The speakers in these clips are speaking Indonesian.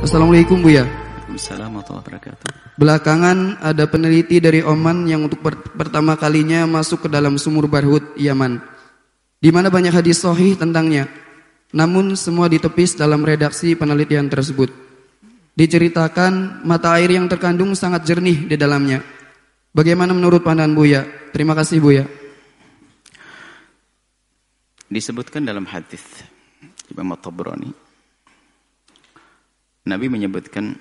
Assalamualaikum Buya. Waalaikumsalam warahmatullahi wabarakatuh. Belakangan ada peneliti dari Oman yang untuk pertama kalinya masuk ke dalam sumur Barhut, Yaman, di mana banyak hadis sahih tentangnya. Namun semua ditepis dalam redaksi penelitian tersebut. Diceritakan mata air yang terkandung sangat jernih di dalamnya. Bagaimana menurut pandangan Buya? Terima kasih Buya. Disebutkan dalam hadis Imam At-Tabrani, Nabi menyebutkan,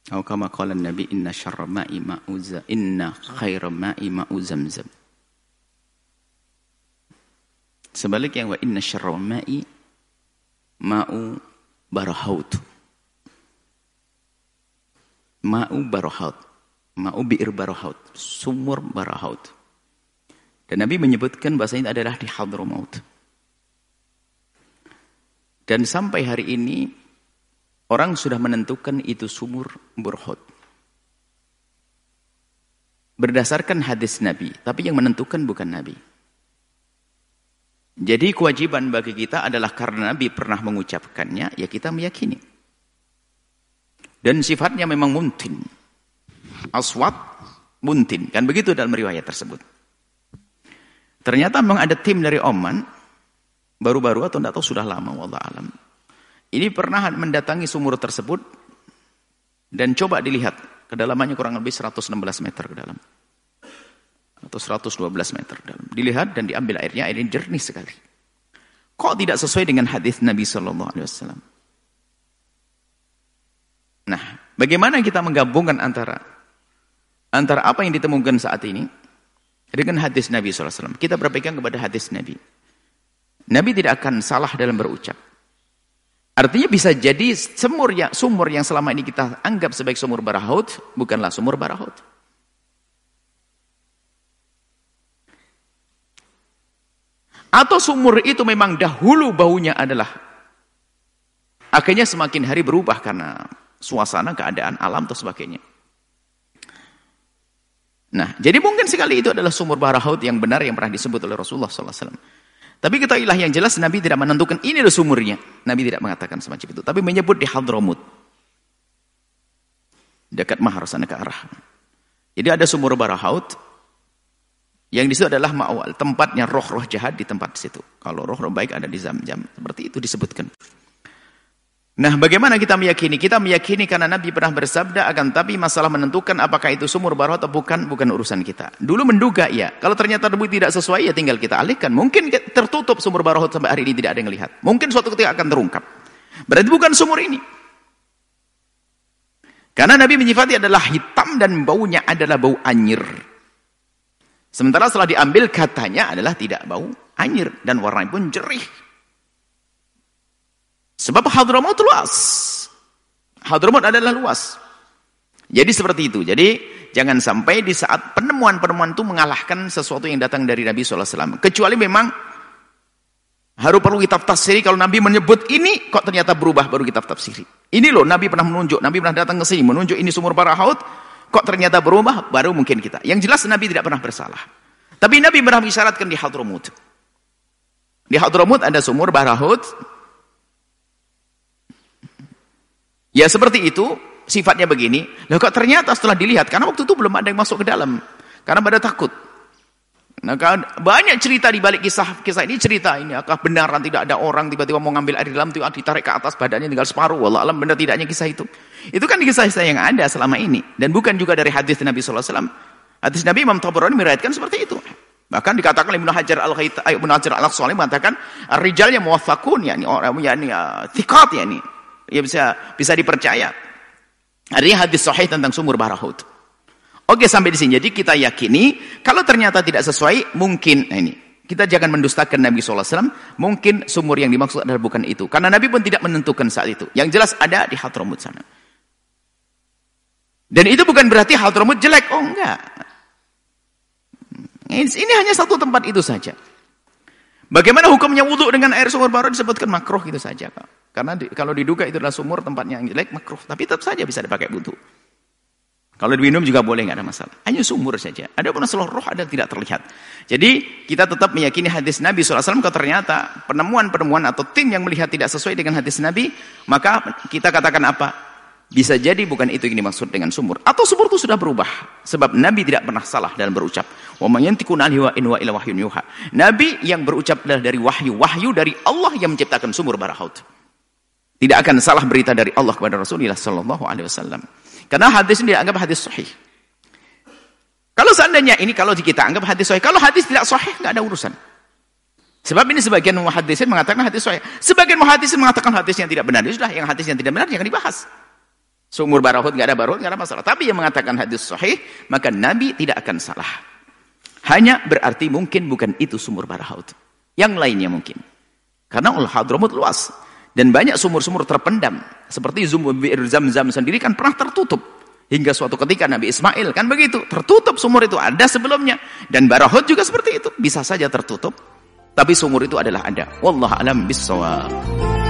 atau kama qala Nabi, inna syarra ma'i ma'uza, inna khaira ma'i ma'u Zamzam. Sebaliknya, wa inna syarra ma'i ma'u Barahaut. Ma'u Barahaut. Ma'u bi'ir Barahaut. Sumur Barahaut. Dan Nabi menyebutkan bahasanya adalah di Hadramaut. Dan sampai hari ini orang sudah menentukan itu sumur Burhut. Berdasarkan hadis Nabi, tapi yang menentukan bukan Nabi. Jadi kewajiban bagi kita adalah karena Nabi pernah mengucapkannya, ya kita meyakini. Dan sifatnya memang muntin. Aswat muntin, kan begitu dalam riwayat tersebut. Ternyata memang ada tim dari Oman, baru-baru atau tidak tahu sudah lama, wallah alam. Ini pernah mendatangi sumur tersebut dan coba dilihat kedalamannya kurang lebih 116 meter ke dalam atau 112 meter ke dalam. Dilihat dan diambil airnya jernih sekali. Kok tidak sesuai dengan hadis Nabi Sallallahu Alaihi Wasallam? Nah, bagaimana kita menggabungkan antara apa yang ditemukan saat ini dengan hadis Nabi Sallallahu Alaihi Wasallam? Kita berpegang kepada hadis Nabi. Nabi tidak akan salah dalam berucap. Artinya bisa jadi sumur yang selama ini kita anggap sebagai sumur Barahaut bukanlah sumur Barahaut. Atau sumur itu memang dahulu baunya adalah, akhirnya semakin hari berubah karena suasana, keadaan alam atau sebagainya. Nah, jadi mungkin sekali itu adalah sumur Barahaut yang benar yang pernah disebut oleh Rasulullah SAW. Tapi ketahuilah yang jelas Nabi tidak menentukan ini adalah sumurnya. Nabi tidak mengatakan semacam itu. Tapi menyebut di Hadramut. Dekat Mahar sana ke arah. Jadi ada sumur Barahaut. Yang di situ adalah ma'wal. Tempatnya roh-roh jahat di tempat situ. Kalau roh-roh baik ada di Zamzam. Seperti itu disebutkan. Nah, bagaimana kita meyakini? Kita meyakini karena Nabi pernah bersabda, akan tapi masalah menentukan apakah itu sumur Barahaut atau bukan urusan kita. Dulu menduga ya, kalau ternyata terbukti tidak sesuai ya tinggal kita alihkan. Mungkin tertutup sumur Barahaut sampai hari ini tidak ada yang melihat. Mungkin suatu ketika akan terungkap. Berarti bukan sumur ini. Karena Nabi menyifati adalah hitam dan baunya adalah bau anyir. Sementara setelah diambil katanya adalah tidak bau anyir dan warnanya pun jerih. Sebab Hadramaut luas. Hadramaut adalah luas. Jadi seperti itu. Jadi jangan sampai di saat penemuan-penemuan itu mengalahkan sesuatu yang datang dari Nabi SAW. Kecuali memang harus perlu kita tafsiri. Kalau Nabi menyebut ini kok ternyata berubah baru kita tafsiri. Ini loh Nabi pernah menunjuk. Nabi pernah datang ke sini menunjuk ini sumur Barahaut. Kok ternyata berubah baru mungkin kita. Yang jelas Nabi tidak pernah bersalah. Tapi Nabi pernah mengisyaratkan di Hadramaut. Di Hadramaut ada sumur Barahaut. Ya seperti itu, sifatnya begini. Lah kok ternyata setelah dilihat, karena waktu itu belum ada yang masuk ke dalam. Karena pada takut. Nah, banyak cerita di balik kisah ini, cerita ini. Apakah benaran tidak ada orang tiba-tiba mau ngambil air di dalam, ditarik ke atas, badannya tinggal separuh. Wallah alam benar tidaknya kisah itu. Itu kan kisah-kisah yang ada selama ini. Dan bukan juga dari hadis Nabi SAW. Hadis Nabi Imam Tabrani meriwayatkan seperti itu. Bahkan dikatakan Ibnu Hajar Al-Asqalani mengatakan, ar-rijal yang muwaffaqun, yani orang thiqat, yani ya bisa dipercaya. Artinya hadis sahih tentang sumur Barahaut. Oke, sampai di sini. Jadi kita yakini kalau ternyata tidak sesuai, mungkin ini kita jangan mendustakan Nabi SAW. Mungkin sumur yang dimaksud adalah bukan itu. Karena Nabi pun tidak menentukan saat itu. Yang jelas ada di Hadramaut sana. Dan itu bukan berarti Hadramaut jelek. Oh enggak. Ini hanya satu tempat itu saja. Bagaimana hukumnya wudhu dengan air sumur Barahaut disebutkan makruh itu saja, Pak. Karena kalau diduga itu adalah sumur tempatnya yang jelek, makruh. Tapi tetap saja bisa dipakai wudhu. Kalau diminum juga boleh, nggak ada masalah. Hanya sumur saja. Ada pun masalah roh ada tidak terlihat. Jadi kita tetap meyakini hadis Nabi SAW. Kalau ternyata penemuan-penemuan atau tim yang melihat tidak sesuai dengan hadis Nabi, maka kita katakan apa? Bisa jadi bukan itu yang dimaksud dengan sumur. Atau sumur itu sudah berubah. Sebab Nabi tidak pernah salah dalam berucap. Wa may yantiqu anil hawa in huwa illa wahyun yuha. Nabi yang berucap adalah dari wahyu. Wahyu dari Allah yang menciptakan sumur Barahaut. Tidak akan salah berita dari Allah kepada Rasulullah SAW. Karena hadis ini dianggap hadis sahih. Kalau seandainya ini, kalau kita anggap hadis sahih. Kalau hadis tidak sahih, nggak ada urusan. Sebab ini sebagian muhaddisin mengatakan hadis sahih. Sebagian muhaddisin mengatakan hadis yang tidak benar. Sudah, yang hadis yang tidak benar jangan dibahas. Sumur Barahaut nggak ada Barahaut, nggak ada masalah. Tapi yang mengatakan hadis sahih, maka Nabi tidak akan salah. Hanya berarti mungkin bukan itu sumur Barahaut. Yang lainnya mungkin. Karena Al-Hadramut luas. Dan banyak sumur-sumur terpendam. Seperti Bir Zamzam sendiri kan pernah tertutup. Hingga suatu ketika Nabi Ismail kan begitu. Tertutup sumur itu, ada sebelumnya. Dan Barahaut juga seperti itu. Bisa saja tertutup. Tapi sumur itu adalah ada. Wallahu a'lam bissawab.